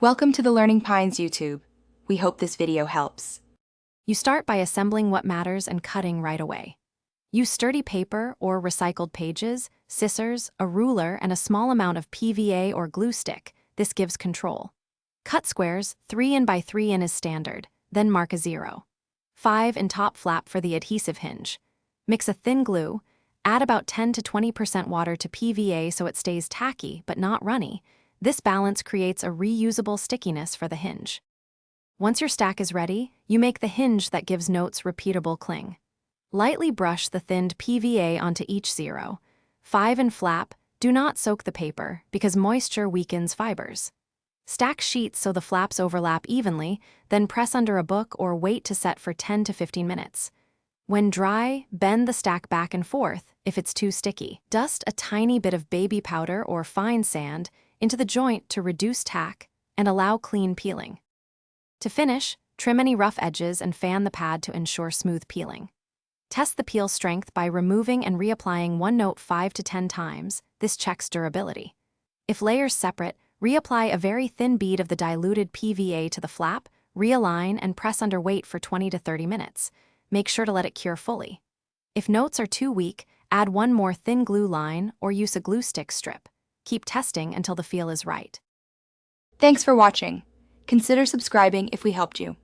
Welcome to the Learning Pines YouTube. We hope this video helps. You start by assembling what matters and cutting right away. Use sturdy paper or recycled pages, scissors, a ruler, and a small amount of PVA or glue stick. This gives control. Cut squares, 3 in by 3 in is standard, then mark a 0. 5 in top flap for the adhesive hinge. Mix a thin glue, add about 10 to 20% water to PVA so it stays tacky but not runny. This balance creates a reusable stickiness for the hinge. Once your stack is ready, you make the hinge that gives notes repeatable cling. Lightly brush the thinned PVA onto each 0. 5 in flap, do not soak the paper because moisture weakens fibers. Stack sheets so the flaps overlap evenly, then press under a book or wait to set for 10 to 15 minutes. When dry, bend the stack back and forth if it's too sticky. Dust a tiny bit of baby powder or fine sand into the joint to reduce tack and allow clean peeling. To finish, trim any rough edges and fan the pad to ensure smooth peeling. Test the peel strength by removing and reapplying one note 5 to 10 times. This checks durability. If layers separate, reapply a very thin bead of the diluted PVA to the flap, realign, and press under weight for 20 to 30 minutes. Make sure to let it cure fully. If notes are too weak, add one more thin glue line or use a glue stick strip. Keep testing until the feel is right. Thanks for watching. Consider subscribing if we helped you.